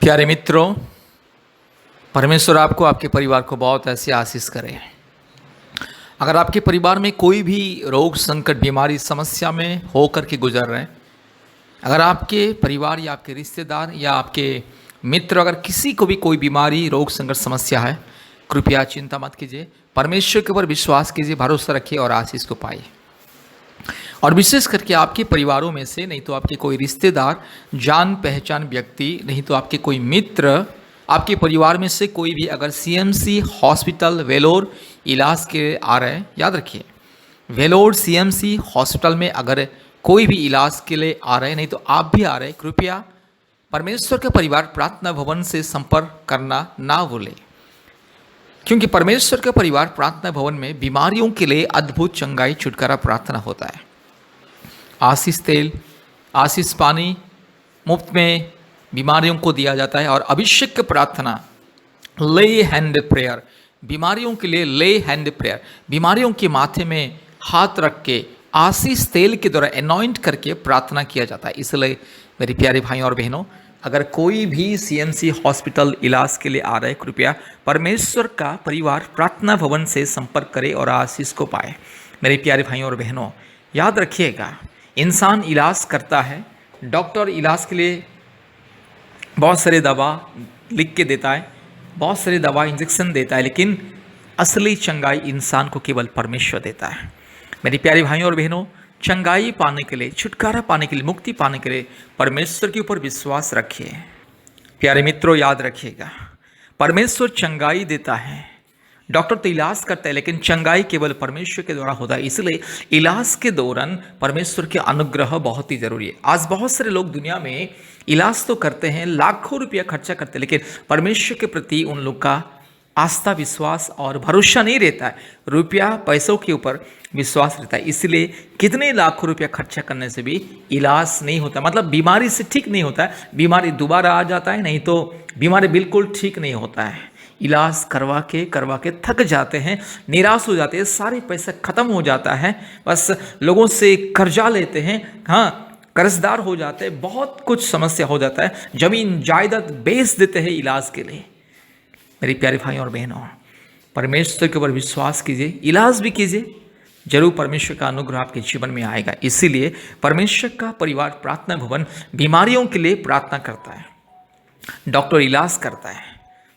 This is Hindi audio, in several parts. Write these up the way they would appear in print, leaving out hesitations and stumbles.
प्यारे मित्रों, परमेश्वर आपको आपके परिवार को बहुत ऐसी आशीष करे। अगर आपके परिवार में कोई भी रोग संकट बीमारी समस्या में होकर के गुजर रहे हैं, अगर आपके परिवार या आपके रिश्तेदार या आपके मित्र अगर किसी को भी कोई बीमारी रोग संकट समस्या है, कृपया चिंता मत कीजिए, परमेश्वर के ऊपर विश्वास कीजिए, भरोसा रखिए और आशीष को पाइए। और विशेष करके आपके परिवारों में से, नहीं तो आपके कोई रिश्तेदार, जान पहचान व्यक्ति, नहीं तो आपके कोई मित्र, आपके परिवार में से कोई भी अगर सीएमसी हॉस्पिटल वेलोर इलाज के आ रहे हैं, याद रखिए वेलोर सीएमसी हॉस्पिटल में अगर कोई भी इलाज के लिए आ रहे हैं, नहीं तो आप भी आ रहे हैं, कृपया परमेश्वर के परिवार प्रार्थना भवन से संपर्क करना ना भूलें, क्योंकि परमेश्वर के परिवार प्रार्थना भवन में बीमारियों के लिए अद्भुत चंगाई छुटकारा प्रार्थना होता है। आशीष तेल, आशीष पानी मुफ्त में बीमारियों को दिया जाता है। और अभिषेक प्रार्थना, ले हैंड प्रेयर, बीमारियों के लिए ले हैंड प्रेयर, बीमारियों के माथे में हाथ रख के आशीष तेल के द्वारा अनॉइंट करके प्रार्थना किया जाता है। इसलिए मेरे प्यारे भाइयों और बहनों, अगर कोई भी सीएमसी हॉस्पिटल इलाज के लिए आ रहे, कृपया परमेश्वर का परिवार प्रार्थना भवन से संपर्क करें और आशीष को पाए। मेरे प्यारे भाइयों और बहनों, याद रखिएगा, इंसान इलाज करता है, डॉक्टर इलाज के लिए बहुत सारे दवा लिख के देता है, बहुत सारे दवा इंजेक्शन देता है, लेकिन असली चंगाई इंसान को केवल परमेश्वर देता है। मेरे प्यारे भाइयों और बहनों, चंगाई पाने के लिए, छुटकारा पाने के लिए, मुक्ति पाने के लिए परमेश्वर के ऊपर विश्वास रखिए। प्यारे मित्रों, याद रखिएगा, परमेश्वर चंगाई देता है। डॉक्टर तो इलाज करता है, लेकिन चंगाई केवल परमेश्वर के द्वारा होता है। इसलिए इलाज के दौरान परमेश्वर के अनुग्रह बहुत ही जरूरी है। आज बहुत सारे लोग दुनिया में इलाज तो करते हैं, लाखों रुपया खर्चा करते हैं, लेकिन परमेश्वर के प्रति उन लोग का आस्था, विश्वास और भरोसा नहीं रहता है। रुपया पैसों के ऊपर विश्वास रहता है। इसलिए कितने लाखों रुपया खर्चा करने से भी इलाज नहीं होता, मतलब बीमारी से ठीक नहीं होता है, बीमारी दोबारा आ जाता है, नहीं तो बीमारी बिल्कुल ठीक नहीं होता है। इलाज करवा के थक जाते हैं, निराश हो जाते हैं, सारे पैसा खत्म हो जाता है, बस लोगों से कर्जा लेते हैं, हाँ कर्जदार हो जाते हैं, बहुत कुछ समस्या हो जाता है, जमीन जायदाद बेच देते हैं इलाज के लिए। मेरे प्यारे भाइयों और बहनों, परमेश्वर के ऊपर विश्वास कीजिए, इलाज भी कीजिए, जरूर परमेश्वर का अनुग्रह आपके जीवन में आएगा। इसीलिए परमेश्वर का परिवार प्रार्थना भवन बीमारियों के लिए प्रार्थना करता है। डॉक्टर इलाज करता है,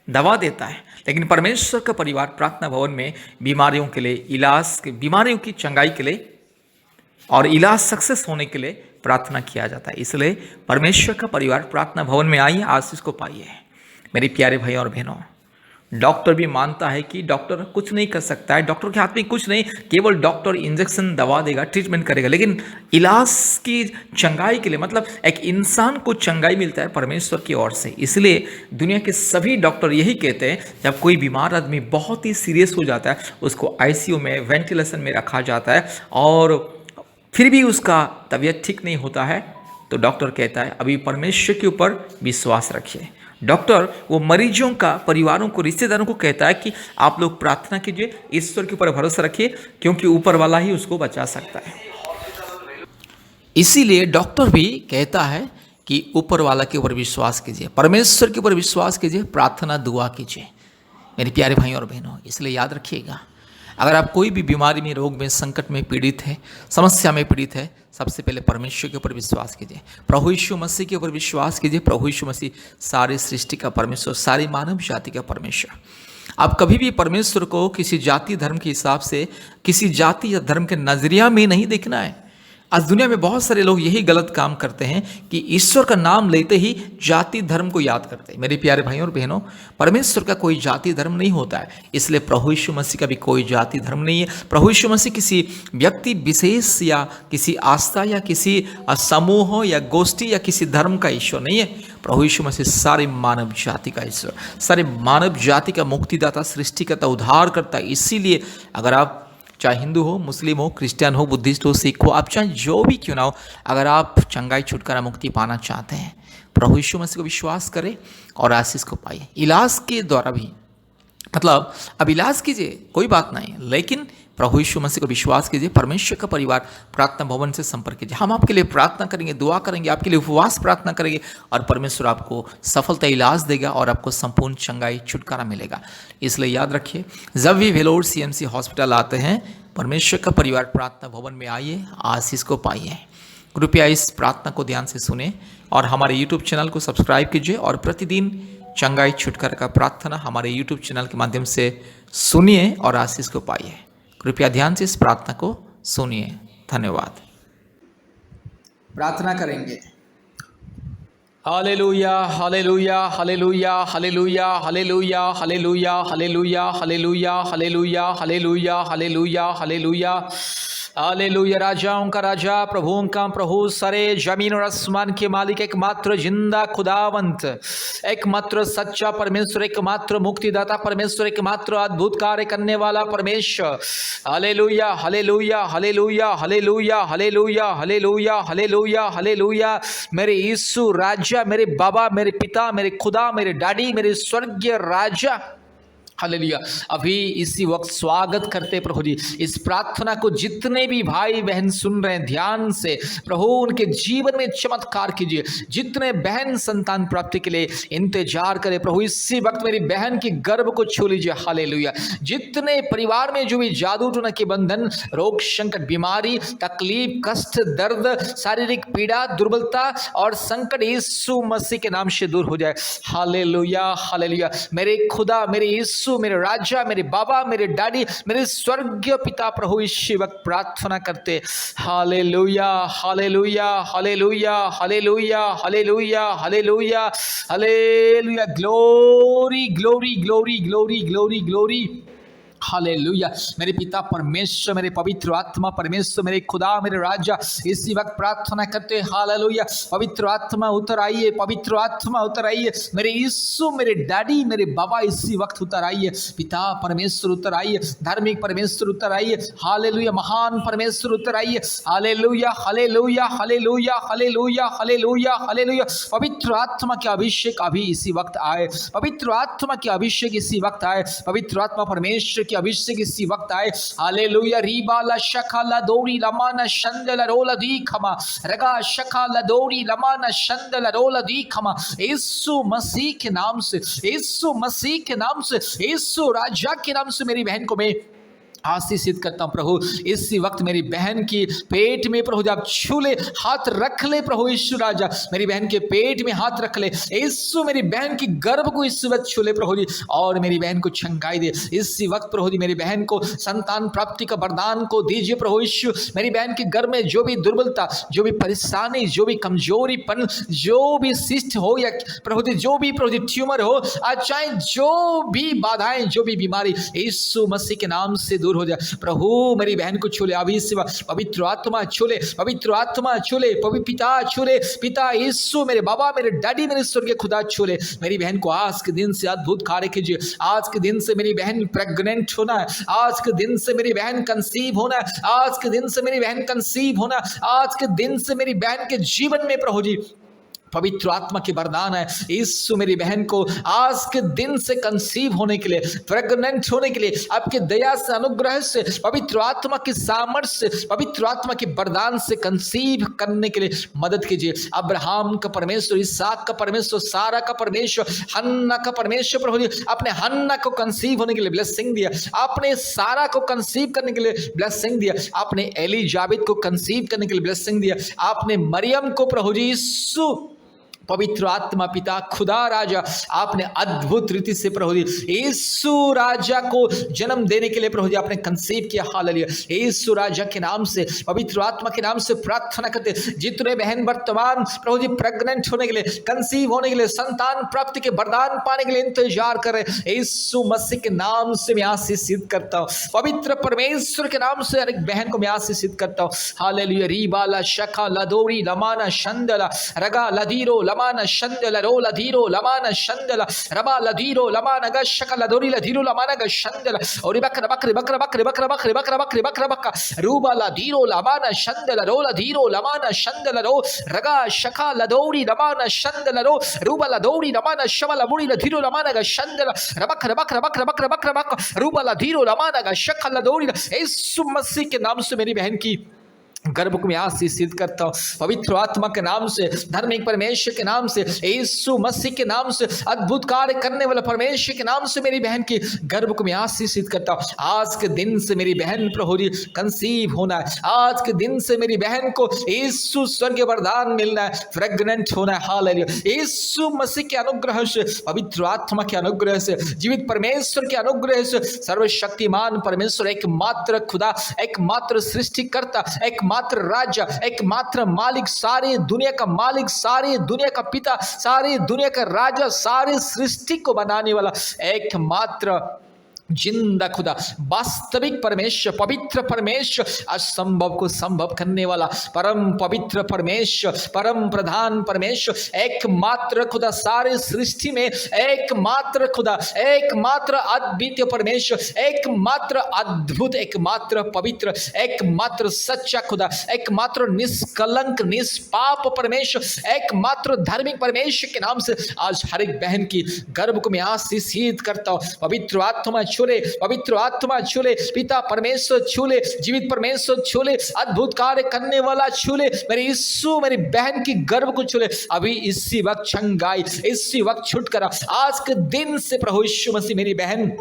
दवा देता है, लेकिन परमेश्वर का परिवार प्रार्थना भवन में बीमारियों के लिए, इलाज के, बीमारियों की चंगाई के लिए और इलाज सक्सेस होने के लिए प्रार्थना किया जाता है। इसलिए परमेश्वर का परिवार प्रार्थना भवन में आइए, आशीष को पाइए। मेरे प्यारे भाई और बहनों, डॉक्टर भी मानता है कि डॉक्टर कुछ नहीं कर सकता है, डॉक्टर के हाथ में कुछ नहीं, केवल डॉक्टर इंजेक्शन दवा देगा, ट्रीटमेंट करेगा, लेकिन इलाज की चंगाई के लिए, मतलब एक इंसान को चंगाई मिलता है परमेश्वर की ओर से। इसलिए दुनिया के सभी डॉक्टर यही कहते हैं, जब कोई बीमार आदमी बहुत ही सीरियस हो जाता है, उसको आईसीयू में, वेंटिलेशन में रखा जाता है और फिर भी उसका तबीयत ठीक नहीं होता है, तो डॉक्टर कहता है अभी परमेश्वर के ऊपर विश्वास रखिए। डॉक्टर वो मरीजों का, परिवारों को, रिश्तेदारों को कहता है कि आप लोग प्रार्थना कीजिए, ईश्वर के ऊपर भरोसा रखिए, क्योंकि ऊपर वाला ही उसको बचा सकता है। इसीलिए डॉक्टर भी कहता है कि ऊपर वाला के ऊपर विश्वास कीजिए, परमेश्वर के ऊपर विश्वास कीजिए, प्रार्थना दुआ कीजिए। मेरे प्यारे भाइयों और बहनों, इसलिए याद रखिएगा, अगर आप कोई भी बीमारी में, रोग में, संकट में पीड़ित है, समस्या में पीड़ित है, सबसे पहले परमेश्वर के ऊपर विश्वास कीजिए, प्रभु यीशु मसीह के ऊपर विश्वास कीजिए। प्रभु यीशु मसीह सारी सृष्टि का परमेश्वर, सारी मानव जाति का परमेश्वर। आप कभी भी परमेश्वर को किसी जाति धर्म के हिसाब से, किसी जाति या धर्म के नजरिया में नहीं देखना है। आज दुनिया में बहुत सारे लोग यही गलत काम करते हैं कि ईश्वर का नाम लेते ही जाति धर्म को याद करते हैं। मेरे प्यारे भाइयों और बहनों, परमेश्वर का कोई जाति धर्म नहीं होता है, इसलिए प्रभु यीशु मसीह का भी कोई जाति धर्म नहीं है। प्रभु यीशु मसीह किसी व्यक्ति विशेष या किसी आस्था या किसी समूह या गोष्ठी या किसी धर्म का ईश्वर नहीं है। प्रभु यीशु मसीह सारे मानव जाति का ईश्वर, सारे मानव जाति का मुक्तिदाता, सृष्टिकर्ता, उद्धार करता। इसीलिए अगर आप चाहे हिंदू हो, मुस्लिम हो, क्रिश्चियन हो, बुद्धिस्ट हो, सिख हो, आप चाहे जो भी क्यों ना हो, अगर आप चंगाई, छुटकारा, मुक्ति पाना चाहते हैं, प्रभु यीशु मसीह को विश्वास करें और आशीष को पाइए। इलाज के द्वारा भी मतलब अब इलाज कीजिए, कोई बात नहीं, लेकिन प्रभु यीशु मसीह को विश्वास कीजिए, परमेश्वर का परिवार प्रार्थना भवन से संपर्क कीजिए। हम आपके लिए प्रार्थना करेंगे, दुआ करेंगे, आपके लिए उपवास प्रार्थना करेंगे और परमेश्वर आपको सफलता इलाज देगा और आपको संपूर्ण चंगाई छुटकारा मिलेगा। इसलिए याद रखिए, जब भी वेलोर CMC हॉस्पिटल आते हैं, परमेश्वर का परिवार प्रार्थना भवन में आइए, आशीष को पाइए। कृपया इस प्रार्थना को ध्यान से सुने और हमारे YouTube चैनल को सब्सक्राइब कीजिए और प्रतिदिन चंगाई छुटकारा का प्रार्थना हमारे YouTube चैनल के माध्यम से सुनिए और आशीष को पाइए। कृपया ध्यान से इस प्रार्थना को सुनिए। धन्यवाद। प्रार्थना करेंगे। Hallelujah, hallelujah, hallelujah, hallelujah, hallelujah, hallelujah, hallelujah, hallelujah, hallelujah, hallelujah, hallelujah, hallelujah, hallelujah. राजाओं का राजा, प्रभुओं का प्रभु, सारे जमीन और आसमान के मालिक, एकमात्र जिंदा खुदावंत, एकमात्र सच्चा परमेश्वर, एकमात्र मुक्तिदाता परमेश्वर, एकमात्र अद्भुत कार्य करने वाला परमेश्वर। Hallelujah, hallelujah, hallelujah, hallelujah, hallelujah, hallelujah, hallelujah, hallelujah. मेरे यीशु राजा, मेरे बाबा, मेरे पिता, मेरे खुदा, मेरे डैडी, मेरे स्वर्गीय राजा। हालेलुया। अभी इसी वक्त स्वागत करते प्रभु जी इस प्रार्थना को, जितने भी भाई बहन सुन रहे हैं ध्यान से, प्रभु उनके जीवन में चमत्कार कीजिए। जितने बहन संतान प्राप्ति के लिए इंतजार करे प्रभु, इसी वक्त मेरी बहन की गर्भ को छू लीजिए। हालेलुया। जितने परिवार में जो भी जादू टोना के बंधन, रोग संकट, बीमारी, तकलीफ, कष्ट, दर्द, शारीरिक पीड़ा, दुर्बलता और संकट यीशु मसीह के नाम से दूर हो जाए। Hallelujah, hallelujah. मेरे खुदा, मेरे यीशु, मेरे राजा, मेरे बाबा, मेरे डैडी, मेरे स्वर्गीय पिता, प्रभु इसी वक्त प्रार्थना करते। Hallelujah, hallelujah, hallelujah, hallelujah, hallelujah, hallelujah, hallelujah. Glory, glory, glory, glory, glory, glory. Hallelujah. मेरे पिता परमेश्वर, मेरे पवित्र आत्मा परमेश्वर, मेरे खुदा, मेरे राजा, इसी वक्त प्रार्थना करते हैं। हालेलुया। पवित्र आत्मा उतर आइए, पवित्र आत्मा उतर आइए। मेरे यीशु, मेरे डैडी, मेरे बाबा, इसी वक्त उतर आइए। पिता परमेश्वर उतर आइए, धार्मिक परमेश्वर उतर आइए। हालेलुया। महान परमेश्वर उतर आइए। Hallelujah, hallelujah, hallelujah, hallelujah, hallelujah, hallelujah. पवित्र आत्मा के अभिषेक अभी इसी वक्त आए, पवित्र आत्मा के अभिषेक इसी वक्त आए, पवित्र आत्मा परमेश्वर की अभिषेक इसी वक्त आए। हालेलुया। रीबा ला शखा ला दोरी लमाना शंदला रोला दी खमा, रगा शखा ला दोरी लमाना शंदला रोला दी खमा। यीशु मसीह के नाम से, यीशु मसीह के नाम से, यीशु राजा के नाम से मेरी बहन को मैं आशीषित करता हूं प्रभु। इसी वक्त मेरी बहन की पेट में प्रभु आप छू ले, हाथ रख ले प्रभु यीशु राजा, मेरी बहन के पेट में हाथ रख ले यीशु। मेरी बहन की गर्भ को इस वक्त छू ले प्रभु जी और मेरी बहन को छंगाई दे इसी वक्त प्रभु जी। मेरी बहन को संतान प्राप्ति का वरदान को दीजिए प्रभु यीशु। मेरी बहन के गर्भ में जो भी दुर्बलता, जो भी परेशानी, जो भी कमजोरीपन, जो भी शिष्ट हो या प्रभु जी जो भी प्रभु जी ट्यूमर हो, चाहे जो भी बाधाएं, जो भी बीमारी, यीशु मसीह के नाम से दूर हो जाए प्रभु। मेरी बहन को छू ले अभी सिवा, पवित्र आत्मा छू ले, पवित्र आत्मा छू ले, पवित्र पिता छू ले, पिता यीशु, मेरे बाबा, मेरे डैडी, मेरे स्वर्गीय खुदा छू ले। मेरी बहन को आज के दिन से अद्भुत कार्य कीजिए। आज के दिन से मेरी बहन प्रेग्नेंट होना है, आज के दिन से मेरी बहन कंसीव होना है, आज के दिन से मेरी बहन कंसीव होना, आज के दिन से मेरी बहन के जीवन में प्रभु जी पवित्र आत्मा की वरदान है। यीशु मेरी बहन को आज के दिन से कंसीव होने के लिए, प्रेग्नेंट होने के लिए आपके दया से, अनुग्रह से, पवित्र आत्मा की सामर्थ्य से, पवित्र आत्मा के वरदान से कंसीव करने के लिए मदद कीजिए। अब्राहम का परमेश्वर, इसहाक का परमेश्वर, सारा का परमेश्वर, हन्ना का परमेश्वर प्रभु जी, आपने हन्ना को कंसीव होने के लिए ब्लेसिंग दिया, आपने सारा को कंसीव करने के लिए ब्लेसिंग दिया, आपने एलिजाबेथ को कंसीव करने के लिए ब्लेसिंग दिया, आपने मरियम को प्रभु जी यीशु पवित्र आत्मा पिता खुदा राजा आपने अद्भुत रीति से प्रभु जी यीशु राजा को जन्म देने के लिए प्रभु जी आपने कंसीव किया। हालेलुया। यीशु राजा के नाम से, पवित्र आत्मा के नाम से प्रार्थना करते, जितने बहन वर्तमान प्रभु जी प्रेग्नेंट होने के लिए, कंसीव होने के लिए, संतान प्राप्ति के वरदान पाने के लिए इंतजार कर रहे, यीशु मसीह के नाम से मैं आशीषित करता हूँ। पवित्र परमेश्वर के नाम से हर एक बहन को मैं आशीषित करता हूँ। हालेलुया। रीबाला शखा लदोरी लमाना शंदला रगा लदीरो लमान शंदल रोला धीरो लमान शंदल रबा लधीरो लमान ग शकल दोरी लधीरो लमान ग शंदल और बकर बकर बकर बकर बकर बकर बकर बकर बकर बकर रूबा लधीरो लमान शंदल रोला धीरो लमान शंदल रो रगा शका लदोरी लमान शंदल रो रूबा लदोरी लमान शवल मुड़ी लधीरो लमान ग शंदल रबकर बकर बकर बकर बकर बकर रूबा लधीरो लमान ग शकल लदोरी। यीशु मसीह के नाम से मेरी बहन की गर्भ को मैं आशीषित करता हूँ पवित्र आत्मा के नाम से, धार्मिक परमेश्वर के नाम से, यीशु मसीह के नाम से, अद्भुत कार्य करने वाला परमेश्वर के नाम से मेरी बहन की गर्भ को मैं आशीषित करता हूँ। आज के दिन से मेरी बहन प्रभु जी कंसीव होना है। आज के दिन से मेरी बहन को यीशु स्वर्गीय वरदान मिलना है, प्रेग्नेंट होना है। हालेलुया। यीशु मसीह के अनुग्रह से, पवित्र आत्मा के अनुग्रह से, जीवित परमेश्वर के अनुग्रह से, सर्वशक्तिमान परमेश्वर, एकमात्र खुदा, एकमात्र सृष्टिकर्ता, एकमात्र राजा, एकमात्र मालिक, सारी दुनिया का मालिक, सारी दुनिया का पिता, सारी दुनिया का राजा, सारी सृष्टि को बनाने वाला एकमात्र जिंदा खुदा, वास्तविक परमेश्वर, पवित्र परमेश्वर, असंभव को संभव करने वाला परम पवित्र परमेश्वर, परम प्रधान परमेश्वर, एकमात्र खुदा, सारे सृष्टि में एकमात्र खुदा, एकमात्र अद्वितीय परमेश्वर, एकमात्र अद्भुत, एकमात्र पवित्र, एकमात्र सच्चा खुदा, एकमात्र निष्कलंक निष्पाप परमेश्वर, एकमात्र धार्मिक परमेश्वर के नाम से आज हर एक बहन की गर्भ को मैं आशीषित करता हूँ। पवित्र आत्मा छूले, पवित्र आत्मा छूले, पिता परमेश्वर छूले, जीवित परमेश्वर छूले, अद्भुत कार्य करने वाला छूले, मेरे यीशु मेरी बहन की गर्भ को छूले अभी इसी वक्त, छंगाई इसी वक्त छुटकारा आज के दिन से प्रभु यीशु मसीह मेरी बहन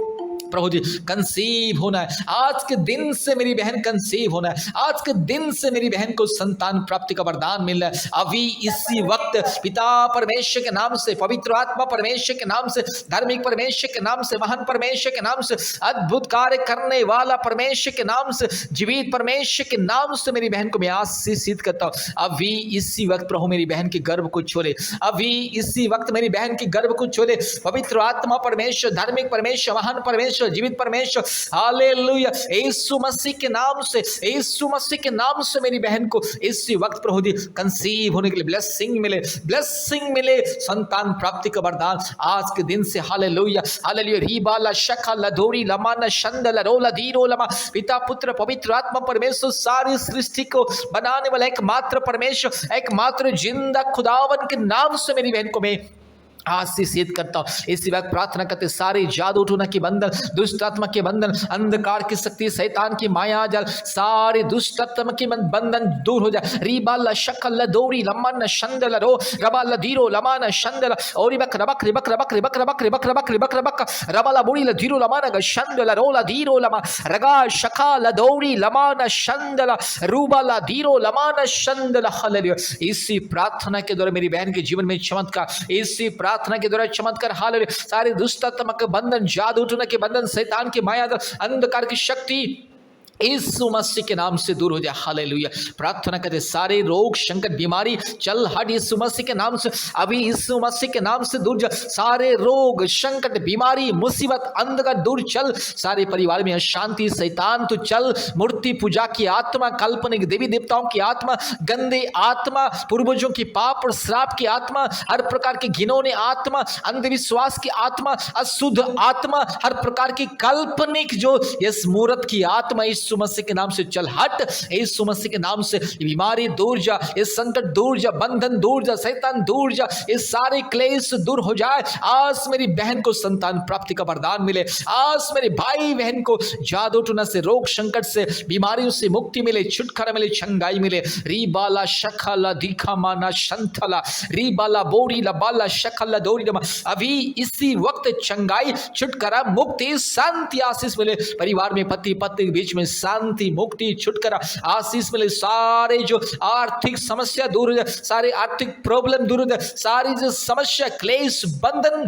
प्रभु जी कंसीव होना है। आज के दिन से मेरी बहन कंसीव होना है। आज के दिन से मेरी बहन को संतान प्राप्ति का वरदान मिल रहा है अभी इसी वक्त, पिता परमेश्वर के नाम से, पवित्र आत्मा परमेश्वर के नाम से, धार्मिक परमेश्वर के नाम से, महान परमेश्वर के नाम से, अद्भुत कार्य करने वाला परमेश्वर के नाम से, जीवित परमेश्वर के नाम से मेरी बहन को मैं आशीषित करता हूँ। अभी इसी वक्त प्रभु मेरी बहन की गर्भ को छोड़े, अभी इसी वक्त मेरी बहन की गर्भ को छोड़े, पवित्र आत्मा परमेश्वर, धार्मिक परमेश्वर, महान परमेश्वर, जीवित परमेश्वर, हालेलुया। यीशु मसीह के नाम से, यीशु मसीह के नाम से मेरी बहन को इसी वक्त प्रभु जी कंसीव होने के लिए ब्लेसिंग मिले, ब्लेसिंग मिले, संतान प्राप्ति का वरदान आज के दिन से। Hallelujah, hallelujah. रीबाला शखा लधोरी लमाना शंदला रोला धीरो लमा, पिता पुत्र पवित्र आत्मा परमेश्वर, सारी सृष्टि को बनाने वाला एकमात्र परमेश्वर, एकमात्र जिंदा खुदावन के नाम से मेरी बहन को मैं आशीषित करता हूँ। इसी वक्त प्रार्थना करते, सारे जादू टोना के बंधन, दुष्ट आत्मा के बंधन, अंधकार की शक्ति, शैतान की माया जाल, सारे दुष्ट आत्मा के बंधन दूर हो जाए। रीबाला शक्ल दोरी लमन शंदल रो रबाला धीरो लमान शंदल और बक रबक रिबक रबक रिबक रबक रिबक रबक रिबक रबक रबाला बुड़ी धीरो लमान शंदल रोला धीरो लमा रगा शका लदौरी लमान शंदल रूबाला धीरो लमान शंदल। हालेलुया। इसी प्रार्थना के द्वारा मेरी बहन के जीवन में चमत्कार, इसी प्रार्थना के द्वारा चमत्कार, हालेलुया। सारे दुष्ट आत्मा के बंधन, जादू टोना के बंधन, शैतान की माया, अंधकार की शक्ति यीशु मसीह के नाम से दूर हो जाए। हालेलुया। प्रार्थना करते, सारे रोग संकट बीमारी चल हट यीशु मसीह के नाम से, अभी यीशु मसीह के नाम से दूर जा। सारे रोग संकट बीमारी मुसीबत अंधकार दूर चल। सारे परिवार में अशांति शैतान तो चल। मूर्ति पूजा की आत्मा, काल्पनिक देवी देवताओं की आत्मा, गंदे आत्मा, पूर्वजों की पाप और श्राप की आत्मा, हर प्रकार की घिनौनी आत्मा, अंधविश्वास की आत्मा, अशुद्ध आत्मा, हर प्रकार की काल्पनिक जो यस मूर्त की आत्मा यीशु मसीह के नाम से चल हट। यीशु मसीह के नाम से ये बीमारी दूर जा, ये संकट दूर जा, बंधन दूर जा, शैतान दूर जा, ये सारे क्लेश दूर हो जाए। आज मेरी बहन को संतान प्राप्ति का वरदान मिले। आज मेरे भाई बहन को जादू टोना से, रोग संकट से, बीमारियों से मुक्ति मिले, छुटकारा मिले, छंगाई मिले। रीबाला शखला दिखा माना शंथला रीबाला बोरी लबाला शखला दोरी लमा, अभी इसी वक्त छंगाई, छुटकारा, मुक्ति, शांति, आशीष मिले। परिवार में पति पत्नी के बीच में शांति, मुक्ति, छुटकारा, आशीष मिले। सारे जो आर्थिक समस्या दूर हो जाए, सारे आर्थिक प्रॉब्लम दूर हो जाए, सारी जो समस्या क्लेश बंधन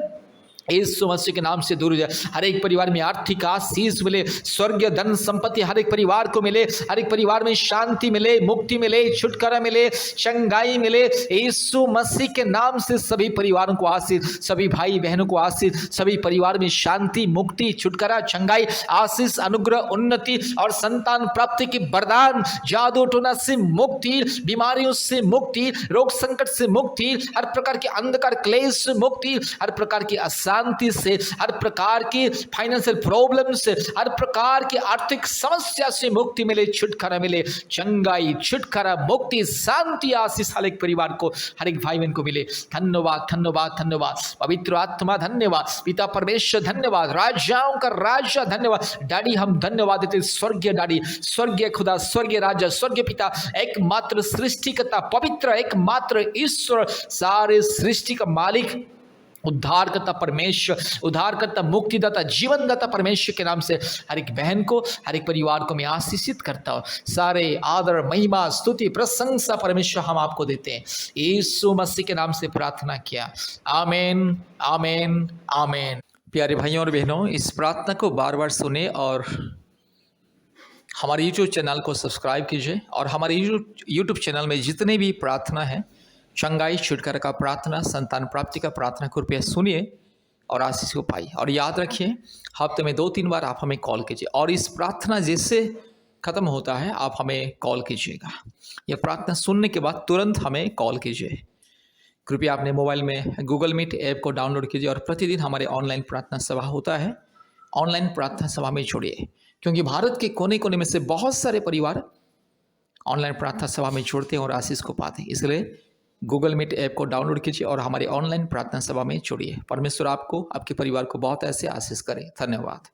यीशु मसीह के नाम से दूर हो जाए। हर एक परिवार में आर्थिक आशीष मिले, स्वर्गीय धन संपत्ति हर एक परिवार को मिले, हर एक परिवार में शांति मिले, मुक्ति मिले, छुटकारा मिले, चंगाई मिले। यीशु मसीह के नाम से सभी परिवारों को आशीष, सभी भाई बहनों को आशीष, सभी परिवार में शांति, मुक्ति, छुटकारा, चंगाई, आशीष, अनुग्रह, उन्नति और संतान प्राप्ति की वरदान, जादू टोना से मुक्ति, बीमारियों से मुक्ति, रोग संकट से मुक्ति, हर प्रकार के अंधकार क्लेश से मुक्ति, हर प्रकार की शांति से, हर प्रकार की फाइनेंशियल प्रॉब्लम से, हर प्रकार की आर्थिक समस्या से मुक्ति मिले, छुटकारा मिले, चंगाई, छुटकारा, मुक्ति, शांति, आशीष हर एक परिवार को, हर एक भाई बहन को मिले। धन्यवाद धन्यवाद धन्यवाद पवित्र आत्मा, धन्यवाद पिता परमेश्वर, धन्यवाद राजाओं का राजा, धन्यवाद डैडी, हम धन्यवाद देते स्वर्गीय डैडी, स्वर्गीय खुदा, स्वर्गीय राजा, स्वर्गीय पिता, एकमात्र सृष्टिकर्ता, पवित्र एकमात्र ईश्वर, सारे सृष्टि का मालिक, उद्धारकर्ता परमेश्वर, उद्धारकर्ता, मुक्तिदाता, जीवनदाता परमेश्वर के नाम से हर एक बहन को, हर एक परिवार को मैं आशीषित करता हूँ। सारे आदर, महिमा, स्तुति, प्रशंसा परमेश्वर हम आपको देते हैं। यीशु मसीह के नाम से प्रार्थना किया, आमीन आमीन आमीन। प्यारे भाइयों और बहनों, इस प्रार्थना को बार बार सुने और हमारे यूट्यूब चैनल को सब्सक्राइब कीजिए। और हमारे यूट्यूब चैनल में जितने भी प्रार्थना है, चंगाई, छुटकारा का प्रार्थना, संतान प्राप्ति का प्रार्थना, कृपया सुनिए और आशीष को पाइए। और याद रखिए, हफ्ते में 2-3 बार आप हमें कॉल कीजिए और इस प्रार्थना जैसे ख़त्म होता है आप हमें कॉल कीजिएगा। यह प्रार्थना सुनने के बाद तुरंत हमें कॉल कीजिए। कृपया अपने मोबाइल में गूगल मीट ऐप को डाउनलोड कीजिए और प्रतिदिन हमारे ऑनलाइन प्रार्थना सभा होता है, ऑनलाइन प्रार्थना सभा में जुड़िए, क्योंकि भारत के कोने कोने में से बहुत सारे परिवार ऑनलाइन प्रार्थना सभा में जुड़ते हैं और आशीष को पाते हैं। इसलिए गूगल मीट ऐप को डाउनलोड कीजिए और हमारे ऑनलाइन प्रार्थना सभा में जुड़िए। परमेश्वर आपको, आपके परिवार को बहुत ऐसे आशीष करे। धन्यवाद।